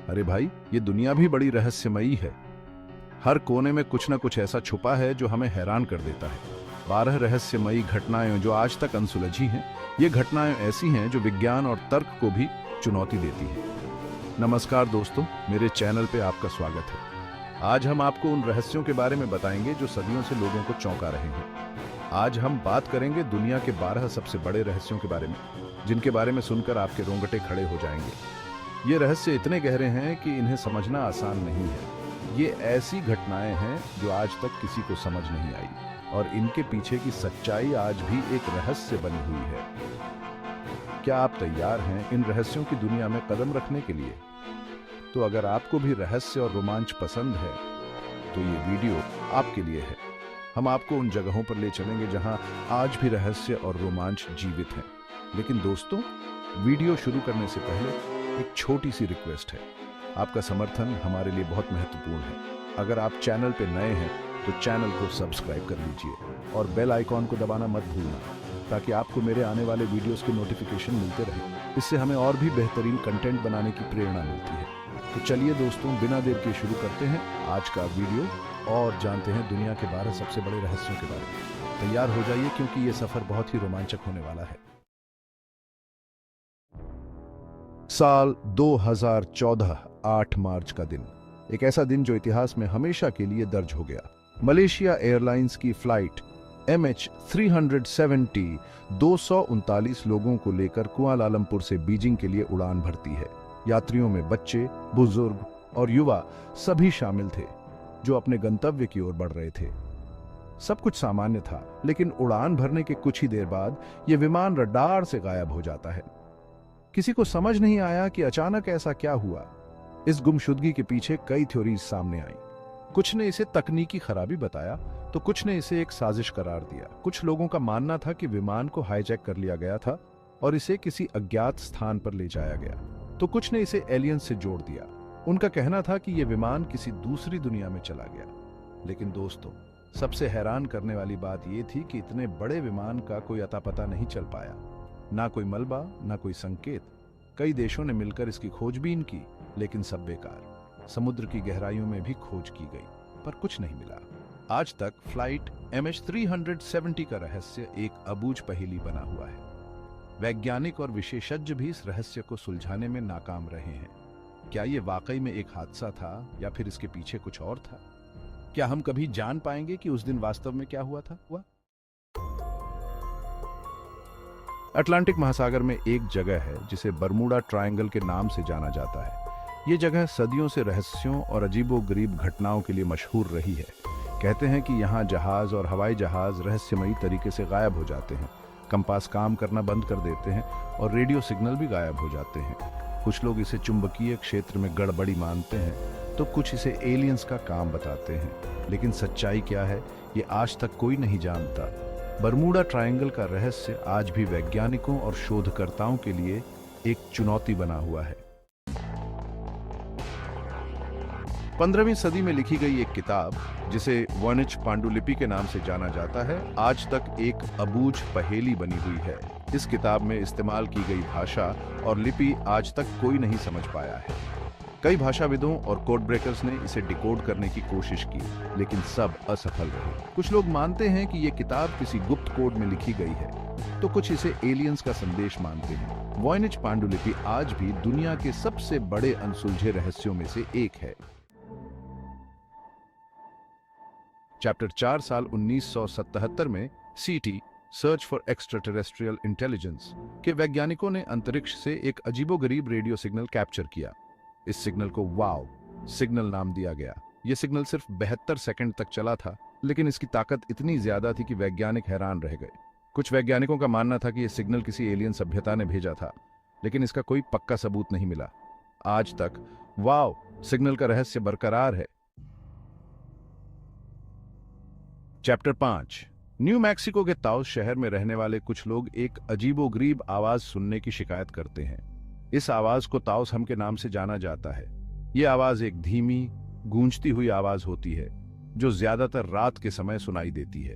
अरे भाई, ये दुनिया भी बड़ी रहस्यमयी है। हर कोने में कुछ न कुछ ऐसा छुपा है जो हमें हैरान कर देता है। 12 रहस्यमयी घटनाएं जो आज तक अनसुलझी हैं। ये घटनाएं ऐसी हैं जो विज्ञान और तर्क को भी चुनौती देती हैं। नमस्कार दोस्तों, मेरे चैनल पे आपका स्वागत है। आज हम आपको उन रहस्यों के बारे में बताएंगे जो सदियों से लोगों को चौंका रहे हैं। आज हम बात करेंगे दुनिया के 12 सबसे बड़े रहस्यों के बारे में, जिनके बारे में सुनकर आपके रोंगटे खड़े हो जाएंगे। ये रहस्य इतने गहरे हैं कि इन्हें समझना आसान नहीं है। ये ऐसी घटनाएं हैं जो आज तक किसी को समझ नहीं आई, और इनके पीछे की सच्चाई आज भी एक रहस्य बनी हुई है। क्या आप तैयार हैं इन रहस्यों की दुनिया में कदम रखने के लिए? तो अगर आपको भी रहस्य और रोमांच पसंद है तो ये वीडियो आपके लिए है। हम आपको उन जगहों पर ले चलेंगे जहां आज भी रहस्य और रोमांच जीवित हैं। लेकिन दोस्तों, वीडियो शुरू करने से पहले एक छोटी सी रिक्वेस्ट है। आपका समर्थन हमारे लिए बहुत महत्वपूर्ण है। अगर आप चैनल पे नए हैं तो चैनल को सब्सक्राइब कर लीजिए और बेल आइकॉन को दबाना मत भूलना, ताकि आपको मेरे आने वाले वीडियोस के नोटिफिकेशन मिलते रहे। इससे हमें और भी बेहतरीन कंटेंट बनाने की प्रेरणा मिलती है। तो चलिए दोस्तों, बिना देर के शुरू करते हैं आज का वीडियो और जानते हैं दुनिया के 12 सबसे बड़े रहस्यों के बारे में। तैयार हो जाइए, क्योंकि ये सफर बहुत ही रोमांचक होने वाला है। साल 2014, 8 मार्च का दिन, एक ऐसा दिन जो इतिहास में हमेशा के लिए दर्ज हो गया। मलेशिया एयरलाइंस की फ्लाइट MH370 239 लोगों को लेकर कुआलालंपुर से बीजिंग के लिए उड़ान भरती है। यात्रियों में बच्चे, बुजुर्ग और युवा सभी शामिल थे, जो अपने गंतव्य की ओर बढ़ रहे थे। सब कुछ सामान्य था, लेकिन उड़ान भरने के कुछ ही देर बाद यह विमान रडार से गायब हो जाता है। किसी को समझ नहीं आया कि अचानक ऐसा क्या हुआ। इस गुमशुदगी के पीछे कई थ्योरीज सामने आई। कुछ ने इसे तकनीकी खराबी बताया, तो कुछ ने इसे एक साजिश करार दिया। कुछ लोगों का मानना था कि विमान को हाईजैक कर लिया गया था और इसे किसी अज्ञात स्थान पर ले जाया गया, तो कुछ ने इसे एलियंस से जोड़ दिया। उनका कहना था कि यह विमान किसी दूसरी दुनिया में चला गया। लेकिन दोस्तों, सबसे हैरान करने वाली बात यह थी कि इतने बड़े विमान का कोई अता पता नहीं चल पाया। ना कोई मलबा, ना कोई संकेत। कई देशों ने मिलकर इसकी खोजबीन की, लेकिन सब बेकार। समुद्र की गहराइयों में भी खोज की गई, पर कुछ नहीं मिला। आज तक फ्लाइट MH370 का रहस्य एक अबूझ पहेली बना हुआ है। वैज्ञानिक और विशेषज्ञ भी इस रहस्य को सुलझाने में नाकाम रहे हैं। क्या ये वाकई में एक हादसा था, या फिर इसके पीछे कुछ और था? क्या हम कभी जान पाएंगे कि उस दिन वास्तव में क्या हुआ था? अटलांटिक महासागर में एक जगह है जिसे बरमूडा ट्रायंगल के नाम से जाना जाता है। ये जगह सदियों से रहस्यों और अजीबोगरीब घटनाओं के लिए मशहूर रही है। कहते हैं कि यहाँ जहाज और हवाई जहाज रहस्यमयी तरीके से गायब हो जाते हैं, कंपास काम करना बंद कर देते हैं और रेडियो सिग्नल भी गायब हो जाते हैं। कुछ लोग इसे चुंबकीय क्षेत्र में गड़बड़ी मानते हैं, तो कुछ इसे एलियंस का काम बताते हैं। लेकिन सच्चाई क्या है, ये आज तक कोई नहीं जानता। बरमूडा ट्रायंगल का रहस्य आज भी वैज्ञानिकों और शोधकर्ताओं के लिए एक चुनौती बना हुआ है। 15वीं सदी में लिखी गई एक किताब, जिसे वॉयनिच पांडुलिपि के नाम से जाना जाता है, आज तक एक अबूझ पहेली बनी हुई है। इस किताब में इस्तेमाल की गई भाषा और लिपि आज तक कोई नहीं समझ पाया है। कई भाषाविदों और कोड ब्रेकर्स ने इसे डिकोड करने की कोशिश की, लेकिन सब असफल रहे। कुछ लोग मानते हैं कि यह किताब किसी गुप्त कोड में लिखी गई है, तो कुछ इसे एलियंस का संदेश मानते हैं। वॉयनिच पांडुलिपि आज भी दुनिया के सबसे बड़े अनसुलझे रहस्यों में से एक है। चैप्टर 4 साल 1977 में CT search for extraterrestrial intelligence के वैज्ञानिकों ने अंतरिक्ष से एक अजीबोगरीब रेडियो सिग्नल कैप्चर किया। इस सिग्नल को वाव सिग्नल नाम दिया गया। यह सिग्नल सिर्फ 72 सेकंड तक चला था, लेकिन इसकी ताकत इतनी ज्यादा थी कि वैज्ञानिक हैरान रह गए। कुछ वैज्ञानिकों का मानना था कि यह सिग्नल किसी एलियन सभ्यता ने भेजा था, लेकिन इसका कोई पक्का सबूत नहीं मिला। आज तक वाव सिग्नल का रहस्य बरकरार है। चैप्टर 5 न्यू मैक्सिको के ताओस शहर में रहने वाले कुछ लोग एक अजीबोगरीब आवाज सुनने की शिकायत करते हैं। इस आवाज को ताओस हम के नाम से जाना जाता है। यह आवाज एक धीमी, गूंजती हुई आवाज होती है, जो ज्यादातर रात के समय सुनाई देती है।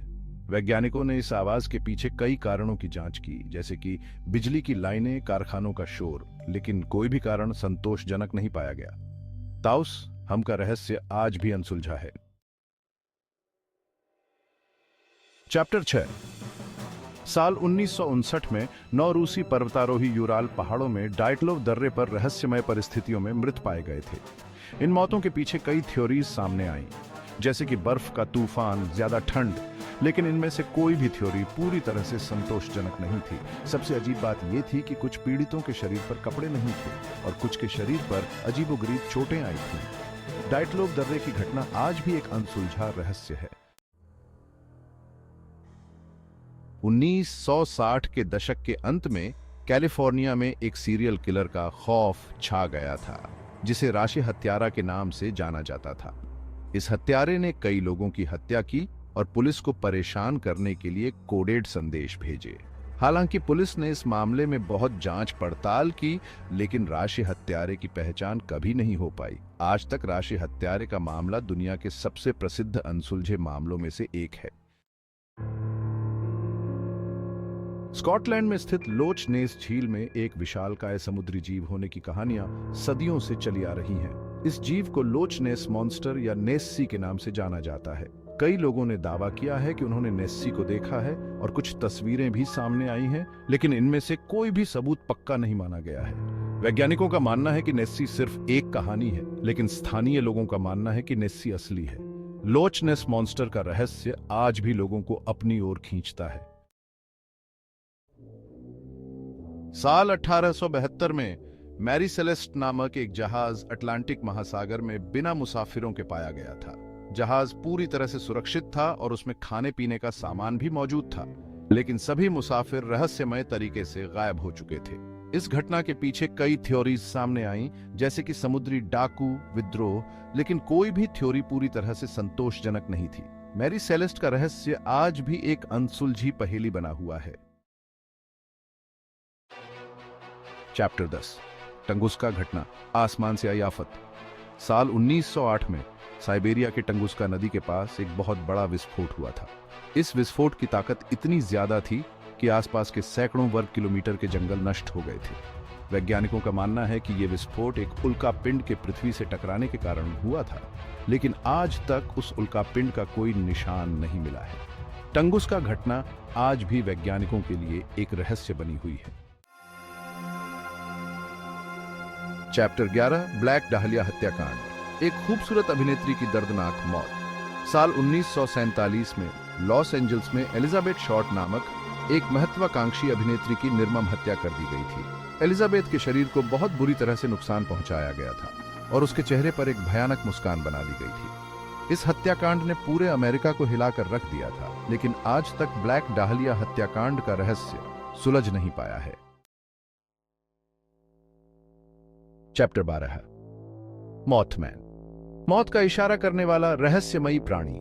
वैज्ञानिकों ने इस आवाज के पीछे कई कारणों की जांच की, जैसे कि बिजली की लाइनें, कारखानों का शोर, लेकिन कोई भी कारण संतोषजनक नहीं पाया गया। ताउस हम का रहस्य आज भी अनसुलझा है। चैप्टर 6। साल 1959 में 9 रूसी पर्वतारोही यूराल पहाड़ों में डाइटलोव दर्रे पर रहस्यमय परिस्थितियों में मृत पाए गए थे। इन मौतों के पीछे कई थ्योरीज सामने आईं, जैसे कि बर्फ का तूफान, ज्यादा ठंड, लेकिन इनमें से कोई भी थ्योरी पूरी तरह से संतोषजनक नहीं थी। सबसे अजीब बात यह थी कि कुछ पीड़ितों के शरीर पर कपड़े नहीं थे और कुछ के शरीर पर अजीबोगरीब चोटें आई थीं। डाइटलोव दर्रे की घटना आज भी एक अनसुलझा रहस्य है। 1960 के दशक के अंत में कैलिफोर्निया में एक सीरियल किलर का खौफ छा गया था, जिसे राशि हत्यारा के नाम से जाना जाता था। इस हत्यारे ने कई लोगों की हत्या की और पुलिस को परेशान करने के लिए कोडेड संदेश भेजे। हालांकि पुलिस ने इस मामले में बहुत जांच पड़ताल की, लेकिन राशि हत्यारे की पहचान कभी नहीं हो पाई। आज तक राशि हत्यारे का मामला दुनिया के सबसे प्रसिद्ध अनसुलझे मामलों में से एक है। स्कॉटलैंड में स्थित लोच नेस झील में एक विशालकाय समुद्री जीव होने की कहानियां सदियों से चली आ रही हैं। इस जीव को लोच नेस मॉन्स्टर या नेस्सी के नाम से जाना जाता है। कई लोगों ने दावा किया है कि उन्होंने नेस्सी को देखा है और कुछ तस्वीरें भी सामने आई हैं, लेकिन इनमें से कोई भी सबूत पक्का नहीं माना गया है। वैज्ञानिकों का मानना है कि नेस्सी सिर्फ एक कहानी है, लेकिन स्थानीय लोगों का मानना है कि नेस्सी असली है। लोच नेस मॉन्स्टर का रहस्य आज भी लोगों को अपनी ओर खींचता है। साल 1872 में मैरी सेलेस्ट नामक एक जहाज अटलांटिक महासागर में बिना मुसाफिरों के पाया गया था। जहाज पूरी तरह से सुरक्षित था और उसमें खाने पीने का सामान भी मौजूद था, लेकिन सभी मुसाफिर रहस्यमय तरीके से गायब हो चुके थे। इस घटना के पीछे कई थ्योरीज सामने आईं, जैसे कि समुद्री डाकू, विद्रोह, लेकिन कोई भी थ्योरी पूरी तरह से संतोषजनक नहीं थी। मैरी सेलेस्ट का रहस्य आज भी एक अनसुलझी पहेली बना हुआ है। चैप्टर 10। टंगुस्का घटना, आसमान से आई आफत। साल 1908 में साइबेरिया के टंगुस्का नदी के पास एक बहुत बड़ा विस्फोट हुआ था। इस विस्फोट की ताकत इतनी ज्यादा थी कि आसपास के सैकड़ों वर्ग किलोमीटर के जंगल नष्ट हो गए थे। वैज्ञानिकों का मानना है कि यह विस्फोट एक उल्कापिंड के पृथ्वी से टकराने के कारण हुआ था, लेकिन आज तक उस उल्कापिंड का कोई निशान नहीं मिला है। टंगुस्का घटना आज भी वैज्ञानिकों के लिए एक रहस्य बनी हुई है। चैप्टर 11। ब्लैक डाहलिया हत्याकांड, एक खूबसूरत अभिनेत्री की दर्दनाक मौत। साल 1947 में लॉस एंजल्स में एलिजाबेथ शॉर्ट नामक एक महत्वाकांक्षी अभिनेत्री की निर्मम हत्या कर दी गई थी। एलिजाबेथ के शरीर को बहुत बुरी तरह से नुकसान पहुंचाया गया था और उसके चेहरे पर एक भयानक मुस्कान बना दी गई थी। इस हत्याकांड ने पूरे अमेरिका को हिलाकर रख दिया था, लेकिन आज तक ब्लैक डाहलिया हत्याकांड का रहस्य सुलझ नहीं पाया है। चैप्टर 12। मॉथमैन, मौत का इशारा करने वाला रहस्यमयी प्राणी।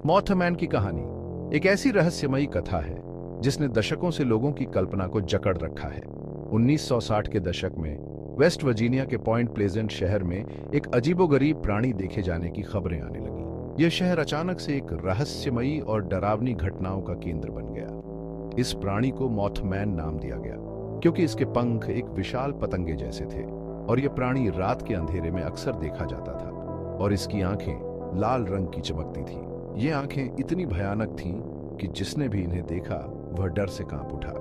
मॉथमैन की कहानी एक ऐसी रहस्यमयी कथा है जिसने दशकों से लोगों की कल्पना को जकड़ रखा है। 1960 के दशक में वेस्ट वर्जीनिया के पॉइंट प्लेजेंट शहर में एक अजीबोगरीब प्राणी देखे जाने की खबरें आने लगी। यह शहर अचानक से एक रहस्यमयी और डरावनी घटनाओं का केंद्र बन गया। इस प्राणी को मॉथमैन नाम दिया गया क्योंकि इसके पंख एक विशाल पतंगे जैसे थे और यह प्राणी रात के अंधेरे में अक्सर देखा जाता था और इसकी आंखें लाल रंग की चमकती थीं। ये आंखें इतनी भयानक थीं कि जिसने भी इन्हें देखा वह डर से कांप उठा।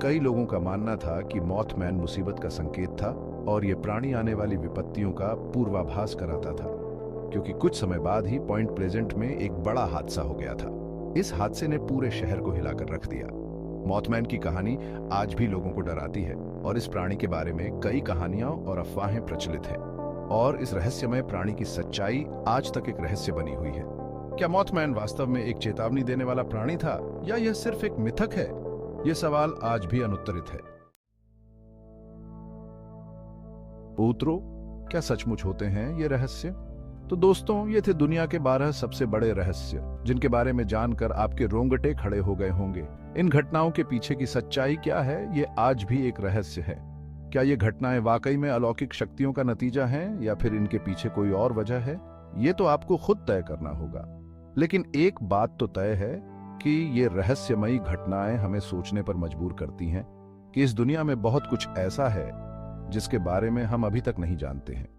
कई लोगों का मानना था कि मॉथमैन मुसीबत का संकेत था और यह प्राणी आने वाली विपत्तियों का पूर्वाभास कराता था, क्योंकि कुछ समय बाद ही पॉइंट प्लेजेंट में एक बड़ा हादसा हो गया था। इस हादसे ने पूरे शहर को हिलाकर रख दिया। मॉथमैन की कहानी आज भी लोगों को डराती है और इस प्राणी के बारे में कई कहानियां और अफवाहें प्रचलित हैं और इस रहस्यमय प्राणी की सच्चाई आज तक एक रहस्य बनी हुई है। क्या मॉथमैन वास्तव में एक चेतावनी देने वाला प्राणी था या यह सिर्फ एक मिथक है? यह सवाल आज भी अनुत्तरित है। पुत्रों, क्या सचमुच होते हैं ये रहस्य? तो दोस्तों, ये थे दुनिया के 12 सबसे बड़े रहस्य जिनके बारे में जानकर आपके रोंगटे खड़े हो गए होंगे। इन घटनाओं के पीछे की सच्चाई क्या है, ये आज भी एक रहस्य है। क्या ये घटनाएं वाकई में अलौकिक शक्तियों का नतीजा हैं या फिर इनके पीछे कोई और वजह है? ये तो आपको खुद तय करना होगा। लेकिन एक बात तो तय है कि ये रहस्यमयी घटनाएं हमें सोचने पर मजबूर करती हैं कि इस दुनिया में बहुत कुछ ऐसा है जिसके बारे में हम अभी तक नहीं जानते हैं।